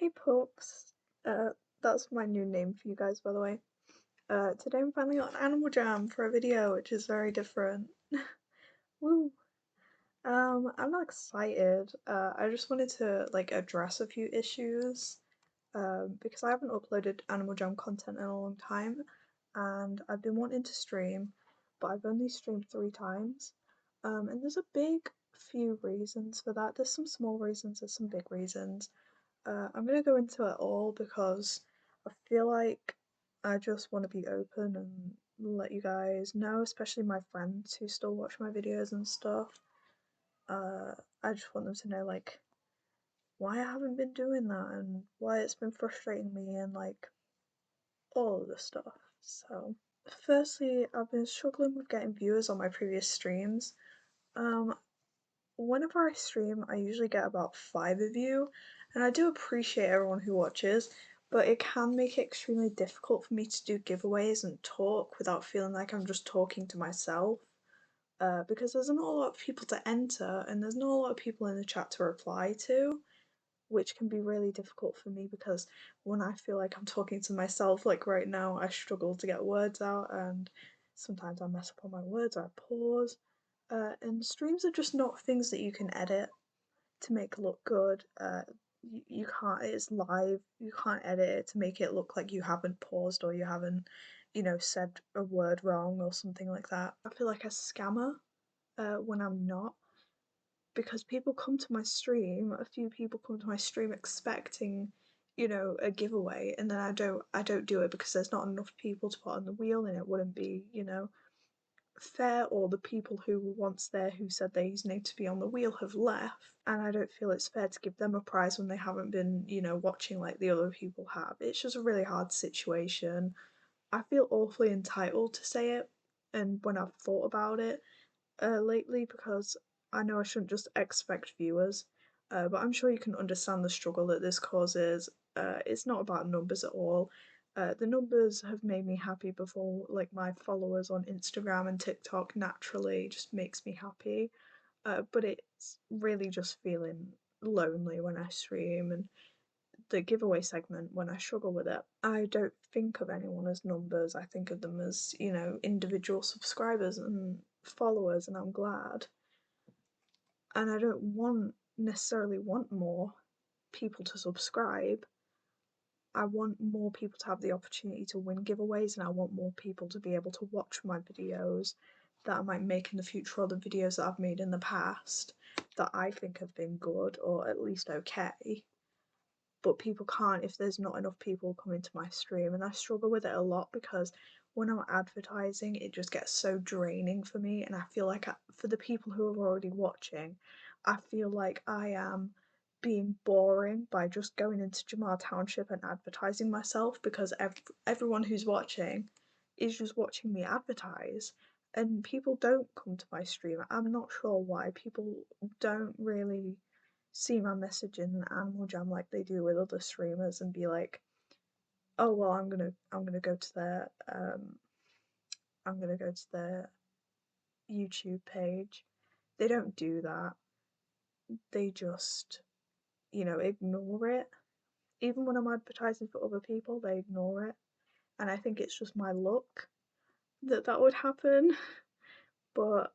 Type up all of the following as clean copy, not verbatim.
Hey Pups, uh, that's my new name for you guys, by the way. Today I'm finally on Animal Jam for a video, which is very different. Woo! I'm not excited. I just wanted to like address a few issues, because I haven't uploaded Animal Jam content in a long time, and I've been wanting to stream, but I've only streamed 3 times. And there's a big few reasons for that. There's some small reasons, there's some big reasons. I'm gonna go into it all because I feel like I just want to be open and let you guys know, especially my friends who still watch my videos and stuff. Uh, I just want them to know like why I haven't been doing that and why it's been frustrating me and like all of the stuff. So, firstly, I've been struggling with getting viewers on my previous streams. Um, Whenever I stream, I usually get about 5 of you, and I do appreciate everyone who watches, but it can make it extremely difficult for me to do giveaways and talk without feeling like I'm just talking to myself. Because there's not a lot of people to enter, and there's not a lot of people in the chat to reply to, which can be really difficult for me because when I feel like I'm talking to myself, like right now, I struggle to get words out, and sometimes I mess up on my words or I pause. And streams are just not things that you can edit to make look good. You can't, it's live, you can't edit it to make it look like you haven't paused or you haven't, said a word wrong or something like that. I feel like a scammer when I'm not, because people come to my stream, a few people come to my stream expecting, a giveaway, and then I don't do it because there's not enough people to put on the wheel and it wouldn't be, fair, or the people who were once there who said their username to be on the wheel have left, and I don't feel it's fair to give them a prize when they haven't been, watching like the other people have. It's just a really hard situation. I feel awfully entitled to say it, and when I've thought about it lately, because I know I shouldn't just expect viewers, but I'm sure you can understand the struggle that this causes. It's not about numbers at all. The numbers have made me happy before, like my followers on Instagram and TikTok naturally just makes me happy. But it's really just feeling lonely when I stream, and the giveaway segment when I struggle with it. I don't think of anyone as numbers, I think of them as, individual subscribers and followers, and I'm glad. And I don't necessarily want more people to subscribe. I want more people to have the opportunity to win giveaways, and I want more people to be able to watch my videos that I might make in the future, or the videos that I've made in the past that I think have been good or at least okay. But people can't if there's not enough people coming to my stream, and I struggle with it a lot because when I'm advertising it just gets so draining for me, and I feel like for the people who are already watching, I feel like I am being boring by just going into Jamal Township and advertising myself, because everyone who's watching is just watching me advertise, and people don't come to my stream. I'm not sure why people don't really see my message in Animal Jam like they do with other streamers and be like, oh well, I'm gonna go to their YouTube page. They don't do that. They just, ignore it. Even when I'm advertising for other people, they ignore it. And I think it's just my luck that that would happen. But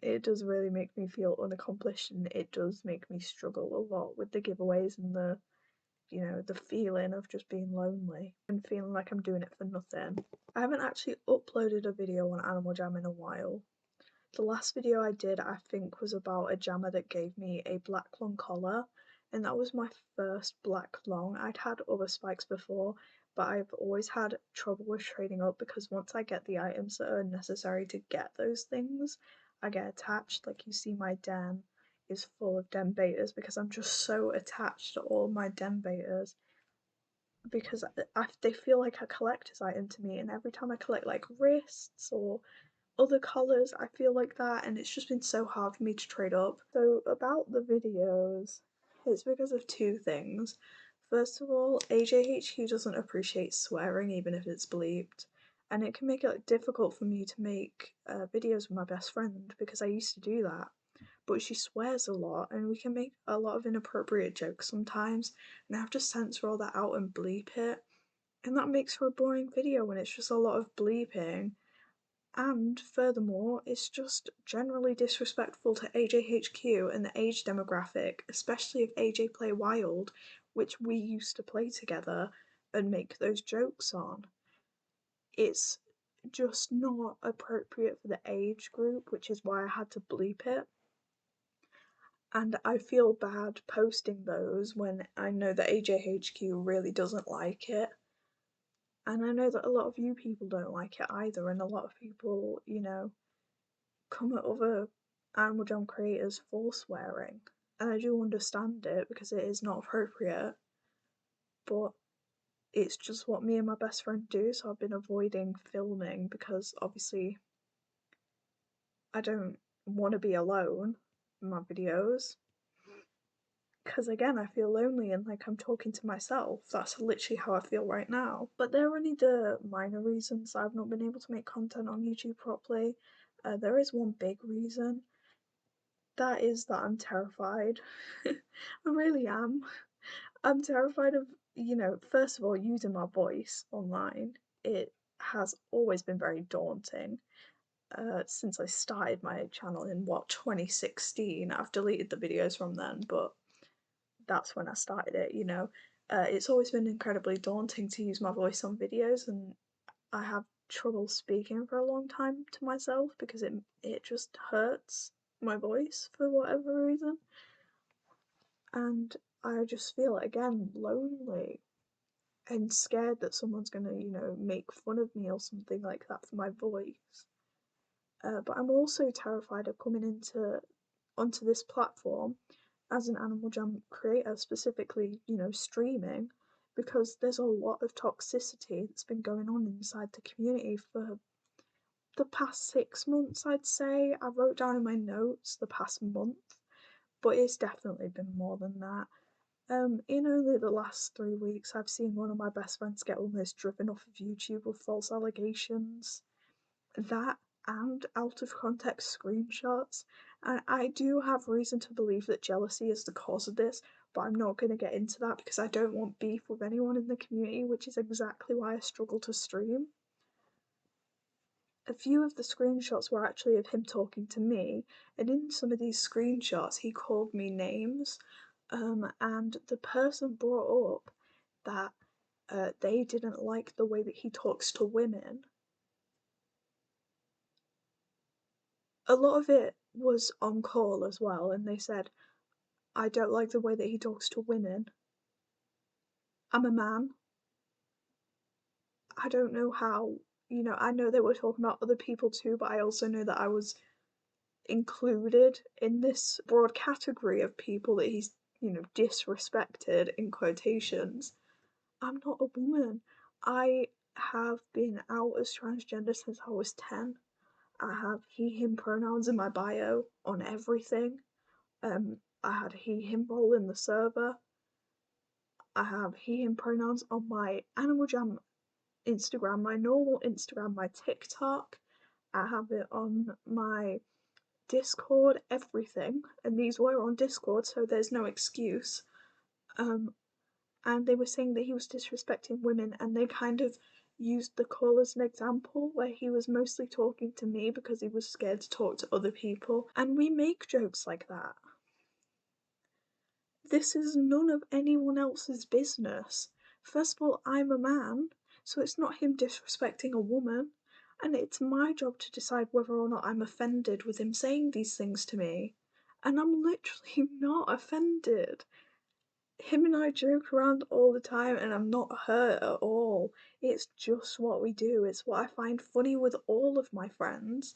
it does really make me feel unaccomplished, and it does make me struggle a lot with the giveaways and the feeling of just being lonely and feeling like I'm doing it for nothing. I haven't actually uploaded a video on Animal Jam in a while. The last video I did, I think, was about a jammer that gave me a black long collar, and that was my first black long. I'd had other spikes before, but I've always had trouble with trading up because once I get the items that are necessary to get those things, I get attached. Like you see, my den is full of den betas because I'm just so attached to all my den betas, because they feel like a collector's item to me, and every time I collect like wrists or other colours, I feel like that, and it's just been so hard for me to trade up. So about the videos, it's because of two things. First of all, AJHQ doesn't appreciate swearing even if it's bleeped, and it can make it difficult for me to make videos with my best friend, because I used to do that. but she swears a lot, and we can make a lot of inappropriate jokes sometimes, and I have to censor all that out and bleep it. And that makes for a boring video when it's just a lot of bleeping. And furthermore, it's just generally disrespectful to AJHQ and the age demographic, especially if AJ Play Wild, which we used to play together and make those jokes on. It's just not appropriate for the age group, which is why I had to bleep it. And I feel bad posting those when I know that AJHQ really doesn't like it. And I know that a lot of you people don't like it either, and a lot of people, come at other Animal Jam creators for swearing. And I do understand it because it is not appropriate, but it's just what me and my best friend do, so I've been avoiding filming because obviously I don't want to be alone in my videos. Because again, I feel lonely and like I'm talking to myself. That's literally how I feel right now. But they're only the minor reasons I've not been able to make content on YouTube properly. There is one big reason. That is that I'm terrified. I really am. I'm terrified of, first of all, using my voice online. It has always been very daunting. Since I started my channel in 2016. I've deleted the videos from then, but that's when I started it. It's always been incredibly daunting to use my voice on videos, and I have trouble speaking for a long time to myself because it just hurts my voice for whatever reason. And I just feel again lonely and scared that someone's gonna, make fun of me or something like that for my voice. But I'm also terrified of coming onto this platform as an Animal Jam creator, specifically, streaming, because there's a lot of toxicity that's been going on inside the community for the past 6 months, I'd say. I wrote down in my notes the past month, but it's definitely been more than that. In only the last 3 weeks, I've seen one of my best friends get almost driven off of YouTube with false allegations. That and out of context screenshots. And I do have reason to believe that jealousy is the cause of this, but I'm not going to get into that because I don't want beef with anyone in the community, which is exactly why I struggle to stream. A few of the screenshots were actually of him talking to me, and in some of these screenshots, he called me names. And the person brought up that they didn't like the way that he talks to women. A lot of it was on call as well, and they said, I don't like the way that he talks to women. I'm a man. I don't know how, I know they were talking about other people too, but I also know that I was included in this broad category of people that he's, disrespected in quotations. I'm not a woman. I have been out as transgender since I was 10. I have he, him pronouns in my bio on everything. I had he, him role in the server. I have he, him pronouns on my Animal Jam Instagram, my normal Instagram, my TikTok. I have it on my Discord, everything. And these were on Discord, so there's no excuse. And they were saying that he was disrespecting women, and they kind of used the call as an example where he was mostly talking to me because he was scared to talk to other people. And we make jokes like that. This is none of anyone else's business. First of all, I'm a man, so it's not him disrespecting a woman, and it's my job to decide whether or not I'm offended with him saying these things to me. And I'm literally not offended. Him and I joke around all the time, and I'm not hurt at all. It's just what we do, it's what I find funny with all of my friends.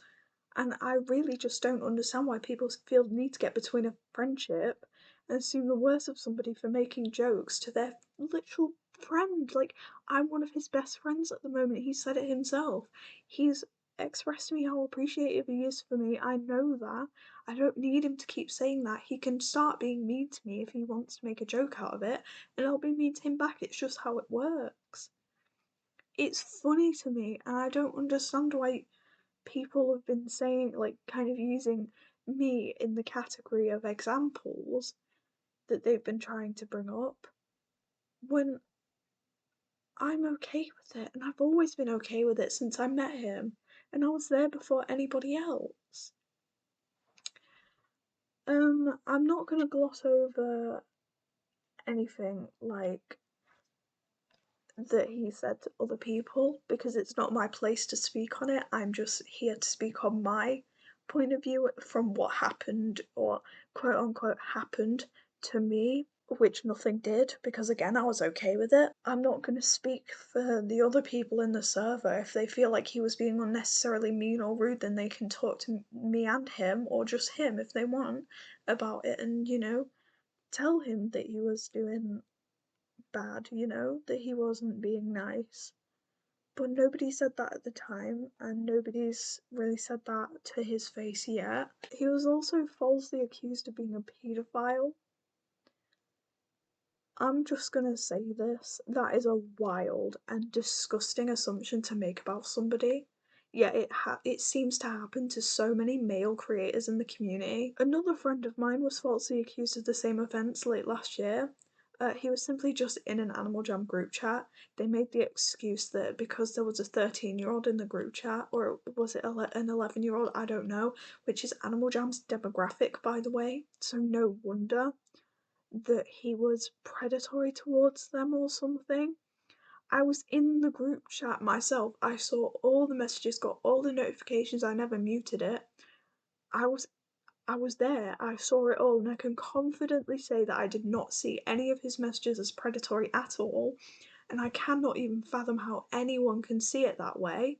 And I really just don't understand why people feel the need to get between a friendship and assume the worst of somebody for making jokes to their literal friend. Like, I'm one of his best friends at the moment. He said it himself. He's expressed to me how appreciative he is for me. I know that. I don't need him to keep saying that. He can start being mean to me if he wants to make a joke out of it, and I'll be mean to him back. It's just how it works. It's funny to me, and I don't understand why people have been saying, like, kind of using me in the category of examples that they've been trying to bring up when I'm okay with it, and I've always been okay with it since I met him, and I was there before anybody else. I'm not gonna gloss over anything like that he said to other people because it's not my place to speak on it. I'm just here to speak on my point of view from what happened or quote unquote happened to me, which nothing did because again I was okay with it. I'm not going to speak for the other people in the server. If they feel like he was being unnecessarily mean or rude, then they can talk to me and him or just him if they want about it and, tell him that he was doing bad, that he wasn't being nice. But nobody said that at the time, and nobody's really said that to his face yet. He was also falsely accused of being a paedophile. I'm just gonna say this, that is a wild and disgusting assumption to make about somebody. Yet it seems to happen to so many male creators in the community. Another friend of mine was falsely accused of the same offence late last year. He was simply just in an Animal Jam group chat. They made the excuse that because there was a 13-year-old in the group chat, or was it an 11-year-old, I don't know, which is Animal Jam's demographic, by the way, so no wonder that he was predatory towards them or something. I was in the group chat myself. I saw all the messages, got all the notifications. I never muted it. I was I was there. I saw it all and I can confidently say that I did not see any of his messages as predatory at all, and I cannot even fathom how anyone can see it that way.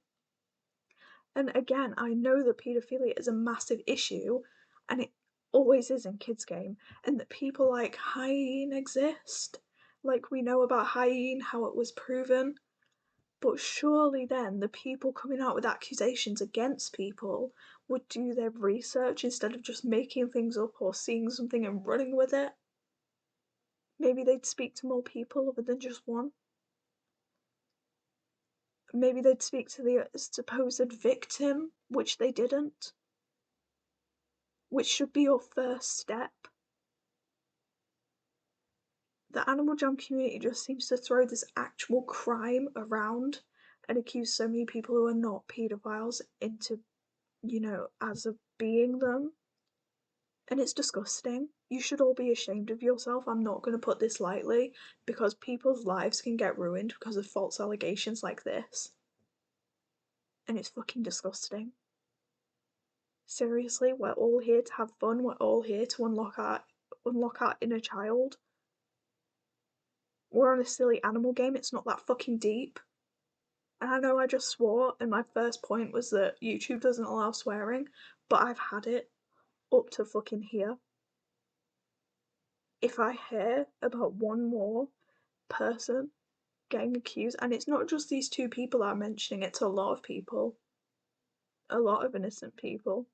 And again, I know that paedophilia is a massive issue, and it always is in kids' game, and that people like Hyene exist. Like we know about Hyene, how it was proven. But surely then the people coming out with accusations against people would do their research instead of just making things up or seeing something and running with it. Maybe they'd speak to more people other than just one. Maybe they'd speak to the supposed victim, which they didn't, which should be your first step. The Animal Jam community just seems to throw this actual crime around and accuse so many people who are not paedophiles into, as of being them. And it's disgusting. You should all be ashamed of yourself. I'm not going to put this lightly because people's lives can get ruined because of false allegations like this. And it's fucking disgusting. Seriously, we're all here to have fun. We're all here to unlock our inner child. We're on a silly animal game. It's not that fucking deep. And I know I just swore, and my first point was that YouTube doesn't allow swearing, but I've had it up to fucking here. If I hear about one more person getting accused, and it's not just these two people that are mentioning, it's a lot of people, a lot of innocent people.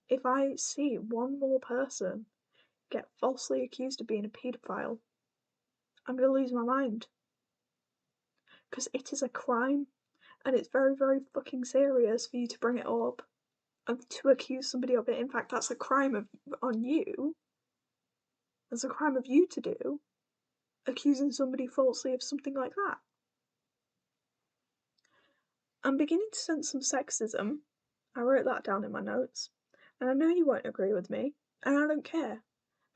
If I see one more person get falsely accused of being a paedophile, I'm gonna lose my mind. Because it is a crime, and it's very, very fucking serious for you to bring it up and to accuse somebody of it. In fact, that's a crime on you. That's a crime of you to do, accusing somebody falsely of something like that. I'm beginning to sense some sexism. I wrote that down in my notes. And I know you won't agree with me, and I don't care.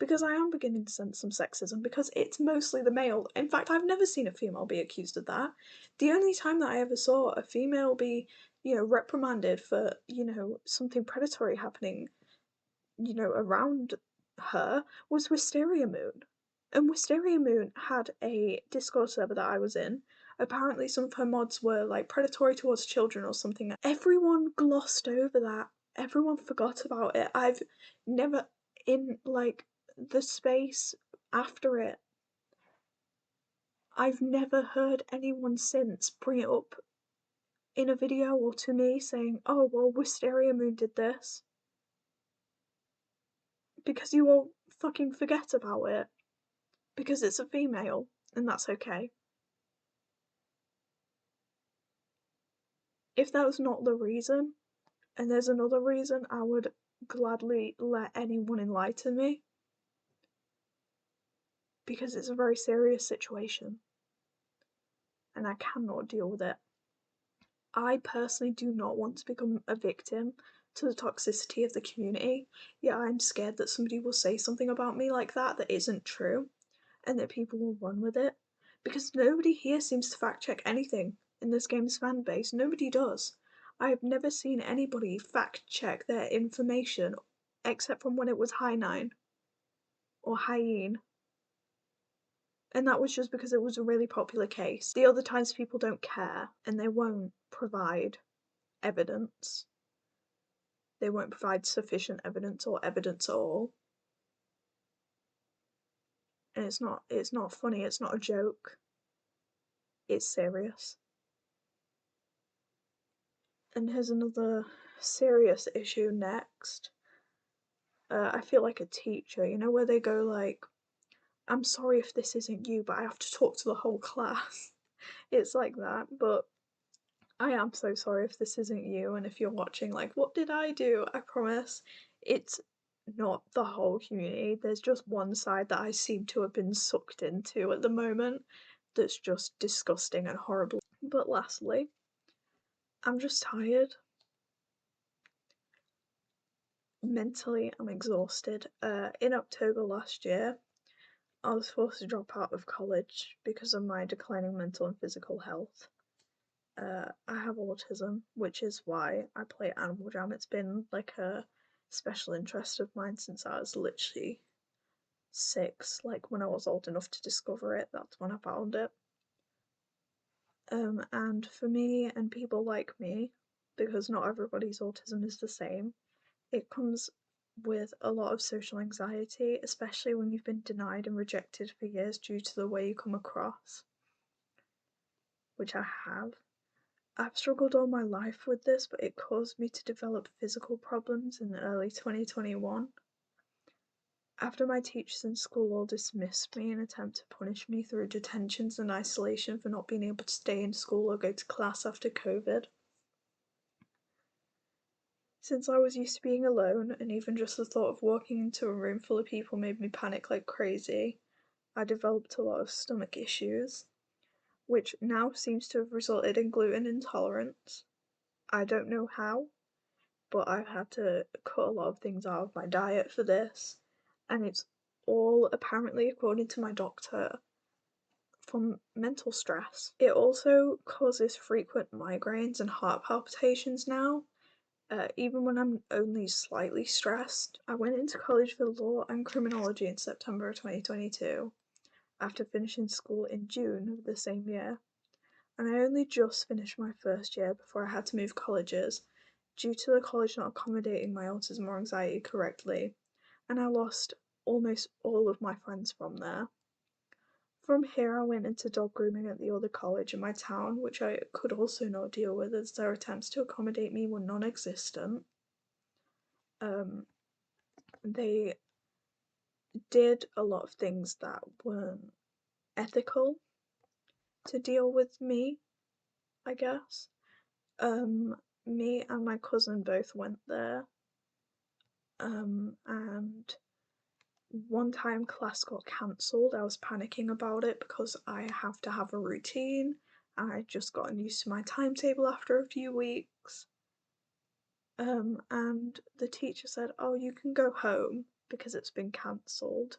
Because I am beginning to sense some sexism because it's mostly the male. In fact, I've never seen a female be accused of that. The only time that I ever saw a female be, reprimanded for, something predatory happening, around her was Wisteria Moon. And Wisteria Moon had a Discord server that I was in. Apparently, some of her mods were like predatory towards children or something. Everyone glossed over that. Everyone forgot about it. I've never, in like the space after it, I've never heard anyone since bring it up in a video or to me saying, oh, well, Wisteria Moon did this. Because you all fucking forget about it. Because it's a female, and that's okay. If that was not the reason, and there's another reason, I would gladly let anyone enlighten me because it's a very serious situation and I cannot deal with it. I personally do not want to become a victim to the toxicity of the community. Yeah, I'm scared that somebody will say something about me like that isn't true and that people will run with it. Because nobody here seems to fact check anything in this game's fan base. Nobody does. I have never seen anybody fact check their information except from when it was High9 or Hyene. And that was just because it was a really popular case. The other times people don't care and they won't provide evidence. They won't provide sufficient evidence or evidence at all. And it's not funny, it's not a joke. It's serious. And here's another serious issue next. I feel like a teacher, you know, where they go like, I'm sorry if this isn't you, but I have to talk to the whole class. It's like that, but I am so sorry if this isn't you, and if you're watching, like, what did I do? I promise it's not the whole community. There's just one side that I seem to have been sucked into at the moment that's just disgusting and horrible. But lastly, I'm just tired. Mentally, I'm exhausted. In October last year, I was forced to drop out of college because of my declining mental and physical health. I have autism, which is why I play Animal Jam. It's been like a special interest of mine since I was literally 6. Like when I was old enough to discover it, that's when I found it. And for me and people like me, because not everybody's autism is the same, it comes with a lot of social anxiety, especially when you've been denied and rejected for years due to the way you come across, which I have. I've struggled all my life with this, but it caused me to develop physical problems in early 2021. After my teachers in school all dismissed me in an attempt to punish me through detentions and isolation for not being able to stay in school or go to class after COVID. Since I was used to being alone, and even just the thought of walking into a room full of people made me panic like crazy, I developed a lot of stomach issues, which now seems to have resulted in gluten intolerance. I don't know how, but I've had to cut a lot of things out of my diet for this, and it's all apparently, according to my doctor, from mental stress. It also causes frequent migraines and heart palpitations now, even when I'm only slightly stressed. I went into college for law and criminology in September 2022, after finishing school in June of the same year, and I only just finished my first year before I had to move colleges due to the college not accommodating my autism or anxiety correctly, and I lost almost all of my friends from there. From here, I went into dog grooming at the other college in my town, which I could also not deal with as their attempts to accommodate me were non existent. They did a lot of things that weren't ethical to deal with me, I guess. Me and my cousin both went there. And one time class got cancelled. I was panicking about it because I have to have a routine. And I'd just gotten used to my timetable after a few weeks. And the teacher said, "Oh, you can go home because it's been cancelled."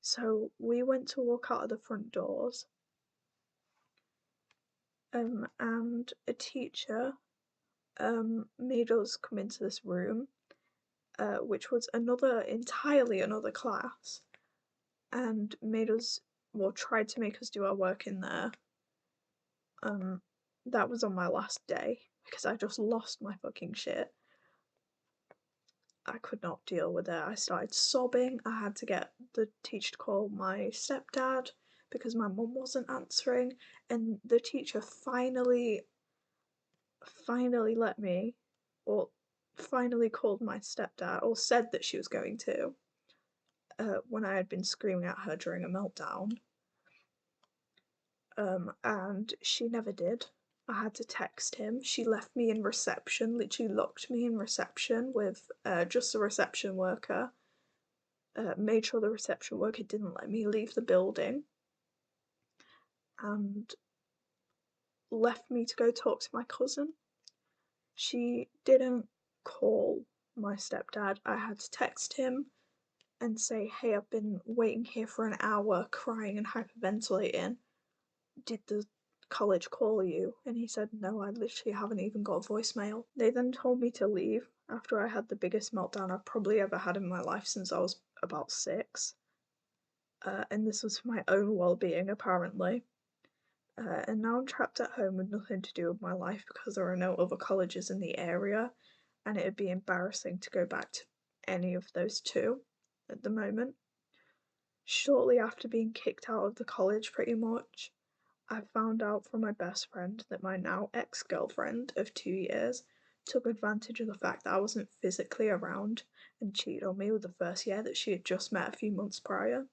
So we went to walk out of the front doors. And a teacher made us come into this room, which was entirely another class, and tried to make us do our work in there. That was on my last day because I just lost my fucking shit. I could not deal with it. I started sobbing. I had to get the teacher to call my stepdad because my mum wasn't answering, and the teacher finally let me, or finally called my stepdad, or said that she was going to, when I had been screaming at her during a meltdown. And she never did. I I had to text him. She left me in reception, literally locked me in reception with just a reception worker. Made sure the reception worker didn't let me leave the building, and left me to go talk to my cousin. She didn't call my stepdad. I had to text him and say, hey, I've been waiting here for an hour crying and hyperventilating. Did the college call you? And he said, no, I literally haven't even got a voicemail. They then told me to leave after I had the biggest meltdown I've probably ever had in my life since I was about 6. And this was for my own well-being, apparently. And now I'm trapped at home with nothing to do with my life because there are no other colleges in the area, and it would be embarrassing to go back to any of those two at the moment. Shortly after being kicked out of the college, pretty much, I found out from my best friend that my now ex-girlfriend of 2 years took advantage of the fact that I wasn't physically around and cheated on me with the first year that she had just met a few months prior.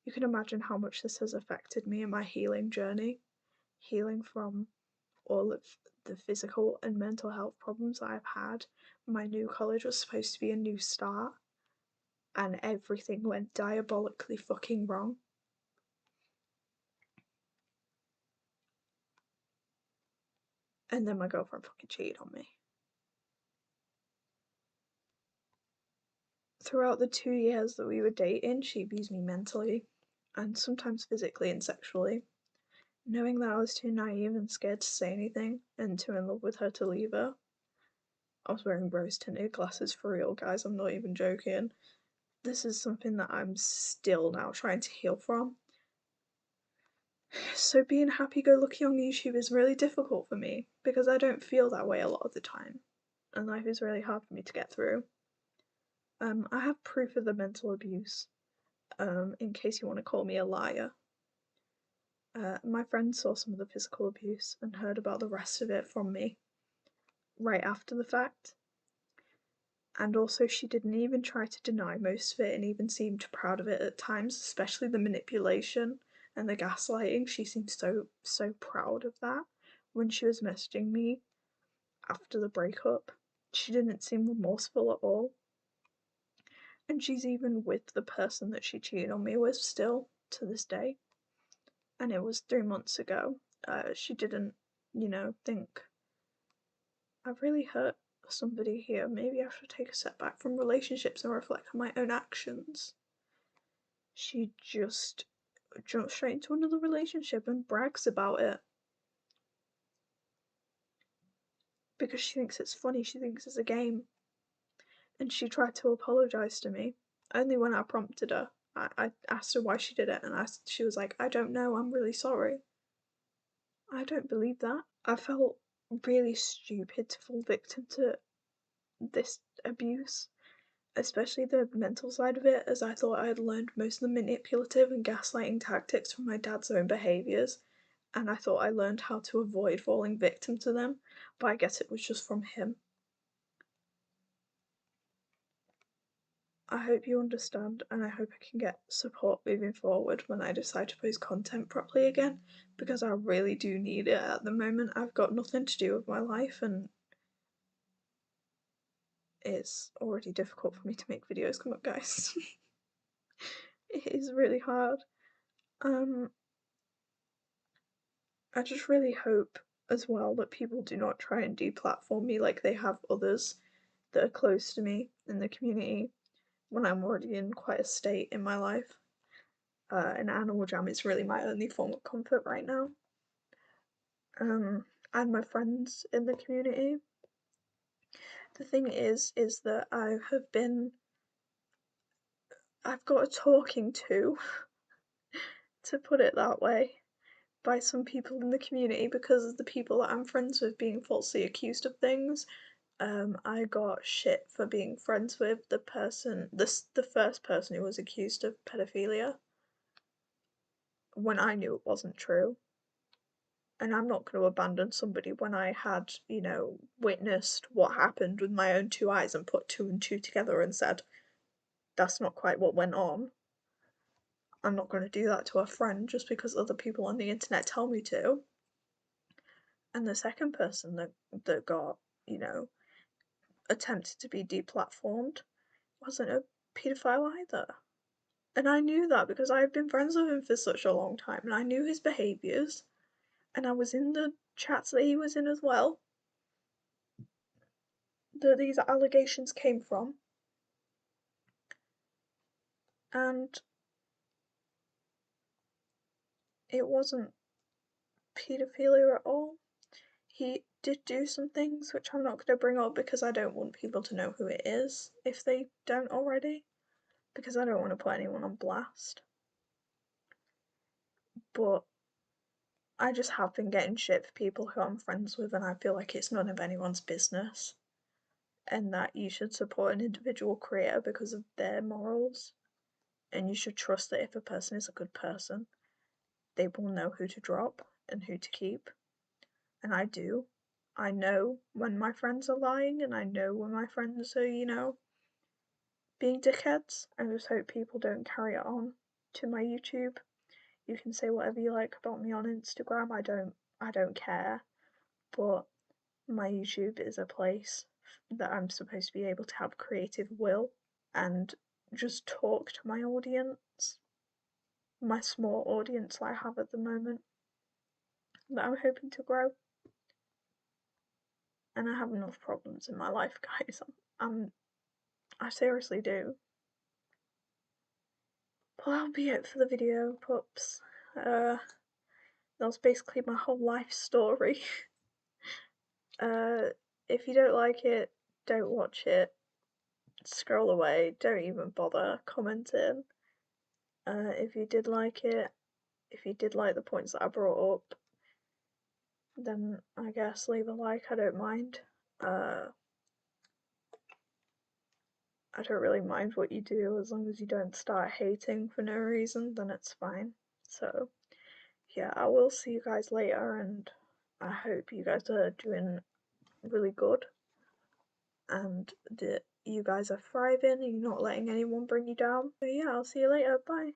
You can imagine how much this has affected me in my healing journey, healing from all of the physical and mental health problems that I've had. My new college was supposed to be a new start, and everything went diabolically fucking wrong. And then my girlfriend fucking cheated on me. Throughout the 2 years that we were dating, she abused me mentally, and sometimes physically and sexually. Knowing that I was too naive and scared to say anything, and too in love with her to leave her. I was wearing rose tinted glasses for real, guys, I'm not even joking. This is something that I'm still now trying to heal from. So being happy-go-lucky on YouTube is really difficult for me because I don't feel that way a lot of the time, and life is really hard for me to get through. I have proof of the mental abuse, in case you want to call me a liar. My friend saw some of the physical abuse and heard about the rest of it from me right after the fact. And also, she didn't even try to deny most of it and even seemed proud of it at times, especially the manipulation and the gaslighting. She seemed so proud of that when she was messaging me after the breakup. She didn't seem remorseful at all. And she's even with the person that she cheated on me with still to this day. And it was 3 months ago. She didn't, think I've really hurt somebody here. Maybe I should take a step back from relationships and reflect on my own actions. She just jumps straight into another relationship and brags about it. Because she thinks it's funny, she thinks it's a game. And she tried to apologise to me, only when I prompted her. I asked her why she did it, and she was like, I don't know, I'm really sorry. I don't believe that. I felt really stupid to fall victim to this abuse, especially the mental side of it, as I thought I had learned most of the manipulative and gaslighting tactics from my dad's own behaviours, and I thought I learned how to avoid falling victim to them, but I guess it was just from him. I hope you understand, and I hope I can get support moving forward when I decide to post content properly again, because I really do need it at the moment. I've got nothing to do with my life, and it's already difficult for me to make videos come up, guys. It is really hard. I just really hope as well that people do not try and deplatform me like they have others that are close to me in the community when I'm already in quite a state in my life. And Animal Jam is really my only form of comfort right now. And my friends in the community. The thing is that I've got a talking to put it that way, by some people in the community because of the people that I'm friends with being falsely accused of things. I got shit for being friends with the first person who was accused of pedophilia when I knew it wasn't true. And I'm not going to abandon somebody when I had, witnessed what happened with my own 2 eyes and put 2 and 2 together and said, that's not quite what went on. I'm not going to do that to a friend just because other people on the internet tell me to. And the second person that got, you know, attempted to be deplatformed wasn't a paedophile either. And I knew that because I had been friends with him for such a long time and I knew his behaviours and I was in the chats that he was in as well that these allegations came from. And it wasn't paedophilia at all. He did do some things which I'm not going to bring up because I don't want people to know who it is if they don't already, because I don't want to put anyone on blast. But I just have been getting shit for people who I'm friends with, and I feel like it's none of anyone's business, and that you should support an individual creator because of their morals, and you should trust that if a person is a good person, they will know who to drop and who to keep. And I do. I know when my friends are lying, and I know when my friends are, being dickheads. I just hope people don't carry it on to my YouTube. You can say whatever you like about me on Instagram. I don't care. But my YouTube is a place that I'm supposed to be able to have creative will and just talk to my audience, my small audience I have at the moment that I'm hoping to grow. And I have enough problems in my life, guys. I seriously do. But that'll be it for the video, pups. That was basically my whole life story. If you don't like it, don't watch it. Scroll away. Don't even bother commenting. If you did like it, if you did like the points that I brought up, then I guess leave a like. I don't mind. I don't really mind what you do as long as you don't start hating for no reason, then it's fine. So, yeah, I will see you guys later, and I hope you guys are doing really good and that you guys are thriving and you're not letting anyone bring you down. So, yeah, I'll see you later. Bye.